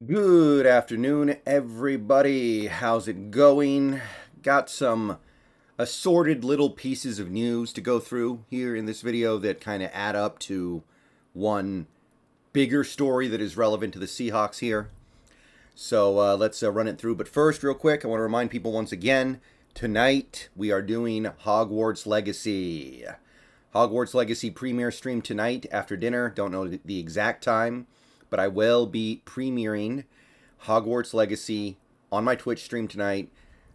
Good afternoon, everybody. How's it going? Got some assorted little pieces of news to go through here in this video that kind of add up to one bigger story that is relevant to the Seahawks here. So let's run it through. But first, real quick, I want to remind people once again, tonight we are doing Hogwarts Legacy. Hogwarts Legacy premiere stream tonight after dinner. Don't know the exact time, but I will be premiering Hogwarts Legacy on my Twitch stream tonight.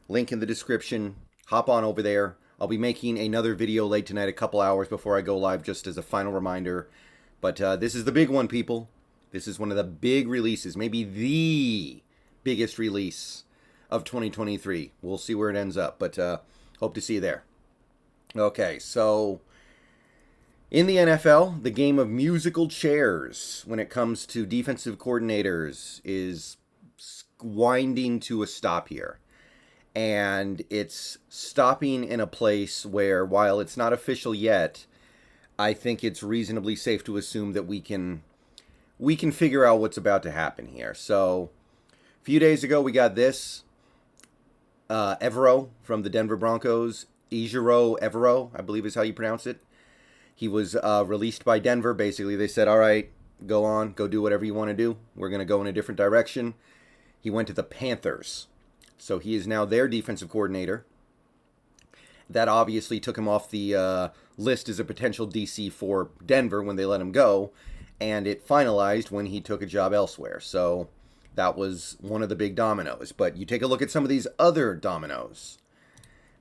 Link in the description. Hop on over there. I'll be making another video late tonight, a couple hours before I go live, just as a final reminder. But this is the big one, people. This is one of the big releases, maybe the biggest release of 2023. We'll see where it ends up, but hope to see you there. Okay, so in the NFL, the game of musical chairs when it comes to defensive coordinators is winding to a stop here. And it's stopping in a place where, while it's not official yet, I think it's reasonably safe to assume that we can figure out what's about to happen here. So, a few days ago, we got this. Evero from the Denver Broncos. Ejiro Evero, I believe is how you pronounce it. He was released by Denver. Basically, they said, all right, go on, go do whatever you want to do. We're going to go in a different direction. He went to the Panthers. So he is now their defensive coordinator. That obviously took him off the list as a potential DC for Denver when they let him go. And it finalized when he took a job elsewhere. So that was one of the big dominoes. But you take a look at some of these other dominoes.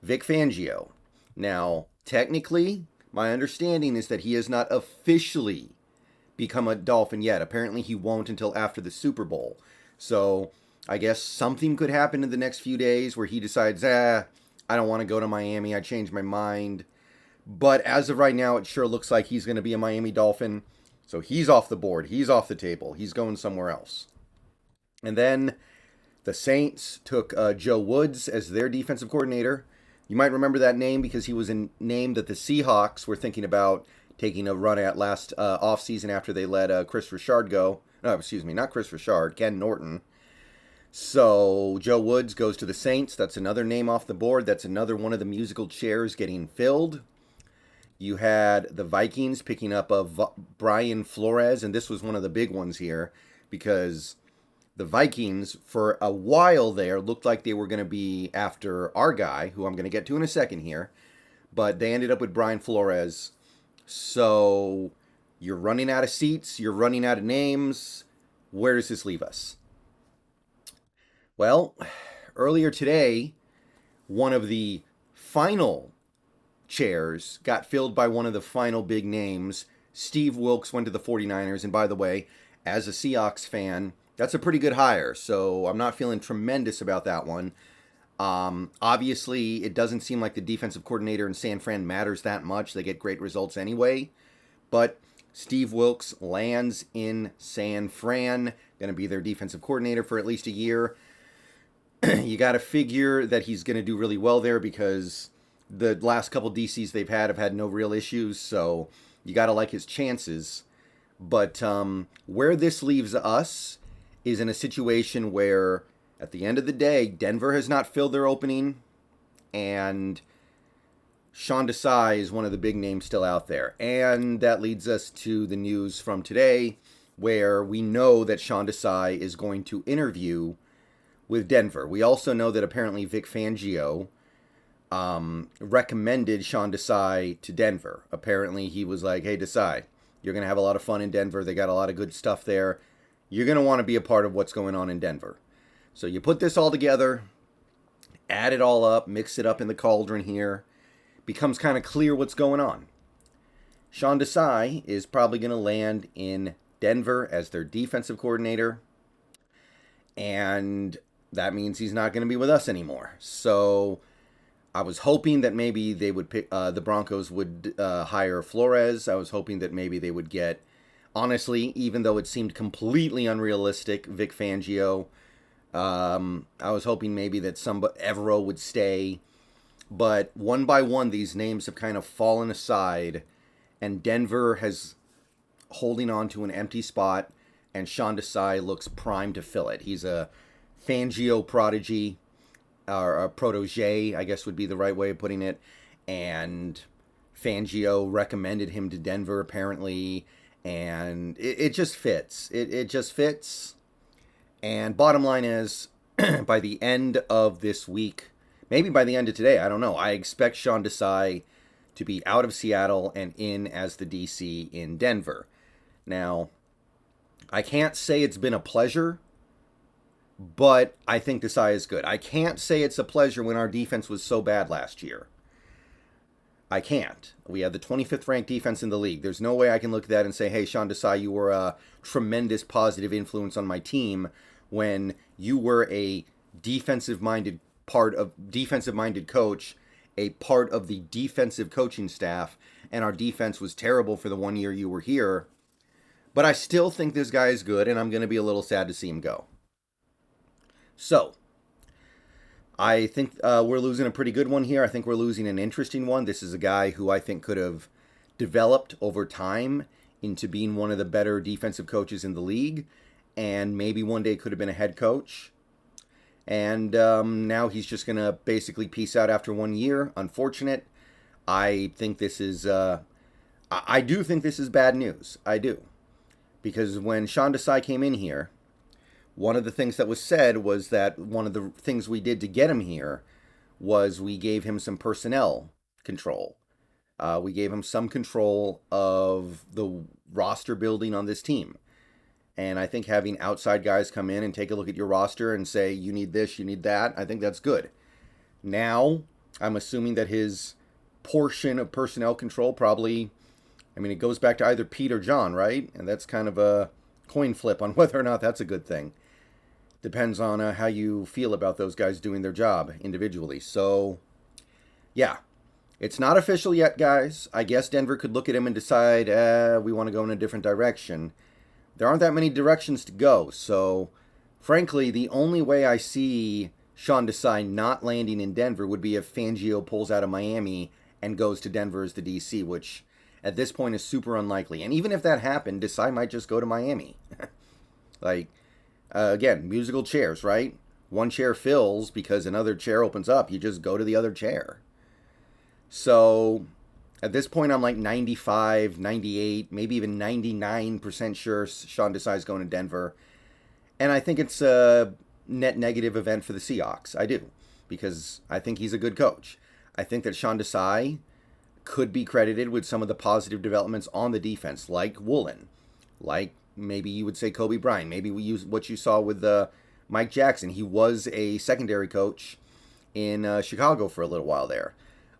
Vic Fangio. Now, technically, my understanding is that he has not officially become a Dolphin yet. Apparently, he won't until after the Super Bowl. So I guess something could happen in the next few days where he decides, I don't want to go to Miami. I changed my mind. But as of right now, it sure looks like he's going to be a Miami Dolphin. So he's off the board. He's off the table. He's going somewhere else. And then the Saints took Joe Woods as their defensive coordinator. You might remember that name because he was a name that the Seahawks were thinking about taking a run at last offseason after they let Chris Richard go. No, excuse me, not Chris Richard, Ken Norton. So Joe Woods goes to the Saints. That's another name off the board. That's another one of the musical chairs getting filled. You had the Vikings picking up Brian Flores, and this was one of the big ones here because the Vikings, for a while there, looked like they were going to be after our guy, who I'm going to get to in a second here, but they ended up with Brian Flores. So you're running out of seats, you're running out of names. Where does this leave us? Well, earlier today, one of the final chairs got filled by one of the final big names. Steve Wilks went to the 49ers, and by the way, as a Seahawks fan, that's a pretty good hire, so I'm not feeling tremendous about that one. Obviously, it doesn't seem like the defensive coordinator in San Fran matters that much. They get great results anyway. But Steve Wilks lands in San Fran, going to be their defensive coordinator for at least a year. You got to figure that he's going to do really well there because the last couple DCs they've have had no real issues, so you got to like his chances. But where this leaves us is in a situation where, at the end of the day, Denver has not filled their opening, and Sean Desai is one of the big names still out there. And that leads us to the news from today, where we know that Sean Desai is going to interview with Denver. We also know that apparently Vic Fangio recommended Sean Desai to Denver. Apparently he was like, hey, Desai, you're going to have a lot of fun in Denver. They got a lot of good stuff there. You're going to want to be a part of what's going on in Denver. So you put this all together, add it all up, mix it up in the cauldron here. Becomes kind of clear what's going on. Sean Desai is probably going to land in Denver as their defensive coordinator. And that means he's not going to be with us anymore. So I was hoping that maybe they would pick, the Broncos would hire Flores. I was hoping that maybe they would get, honestly, even though it seemed completely unrealistic, Vic Fangio. I was hoping maybe that Evero would stay. But one by one, these names have kind of fallen aside. And Denver has holding on to an empty spot. and Sean Desai looks primed to fill it. He's a Fangio prodigy, or a protege, I guess would be the right way of putting it. And Fangio recommended him to Denver, apparently, and it just fits. It just fits. And bottom line is, by the end of this week, maybe by the end of today, I don't know, I expect Sean Desai to be out of Seattle and in as the DC in Denver. Now, I can't say it's been a pleasure, but I think Desai is good. I can't say it's a pleasure when our defense was so bad last year. I can't. We had the 25th ranked defense in the league. There's no way I can look at that and say, hey, Sean Desai, you were a tremendous positive influence on my team when you were a defensive-minded coach, a part of the defensive coaching staff, and our defense was terrible for the 1 year you were here. But I still think this guy is good, and I'm going to be a little sad to see him go. So, I think we're losing a pretty good one here. I think we're losing an interesting one. This is a guy who I think could have developed over time into being one of the better defensive coaches in the league, and maybe one day could have been a head coach. And now he's just going to basically peace out after 1 year. Unfortunate. I think this is, I do think this is bad news. I do. Because when Sean Desai came in here, one of the things that was said was that one of the things we did to get him here was we gave him some personnel control. We gave him some control of the roster building on this team. And I think having outside guys come in and take a look at your roster and say, you need this, you need that, I think that's good. Now, I'm assuming that his portion of personnel control probably, I mean, it goes back to either Pete or John, right? And that's kind of a coin flip on whether or not that's a good thing. Depends on how you feel about those guys doing their job individually. So, yeah. It's not official yet, guys. I guess Denver could look at him and decide, we want to go in a different direction. There aren't that many directions to go. So, frankly, the only way I see Sean Desai not landing in Denver would be if Fangio pulls out of Miami and goes to Denver as the DC, which at this point is super unlikely. And even if that happened, Desai might just go to Miami. Like, again, musical chairs, right? One chair fills because another chair opens up. You just go to the other chair. So, at this point, I'm like 95, 98, maybe even 99% sure Sean Desai is going to Denver. And I think it's a net negative event for the Seahawks. I do. Because I think he's a good coach. I think that Sean Desai could be credited with some of the positive developments on the defense, like Woolen, like maybe you would say Kobe Bryant, maybe we use what you saw with Mike Jackson. He was a secondary coach in Chicago for a little while there.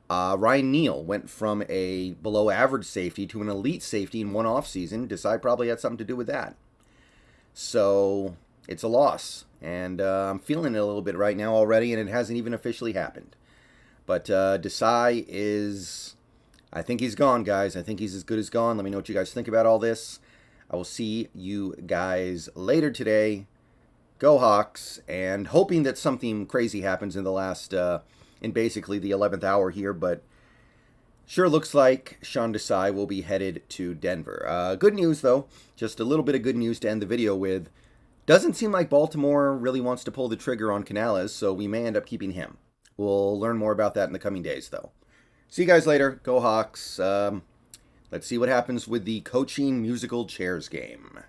Ryan Neal went from a below average safety to an elite safety in one offseason. Desai probably had something to do with that. So it's a loss. And I'm feeling it a little bit right now already, and it hasn't even officially happened. But Desai is, I think he's gone, guys. I think he's as good as gone. Let me know what you guys think about all this. I will see you guys later today. Go Hawks, and hoping that something crazy happens in the last, in basically the 11th hour here, but sure looks like Sean Desai will be headed to Denver. Good news, though, just a little bit of good news to end the video with. Doesn't seem like Baltimore really wants to pull the trigger on Canales, so we may end up keeping him. We'll learn more about that in the coming days, though. See you guys later. Go Hawks. Let's see what happens with the coaching musical chairs game.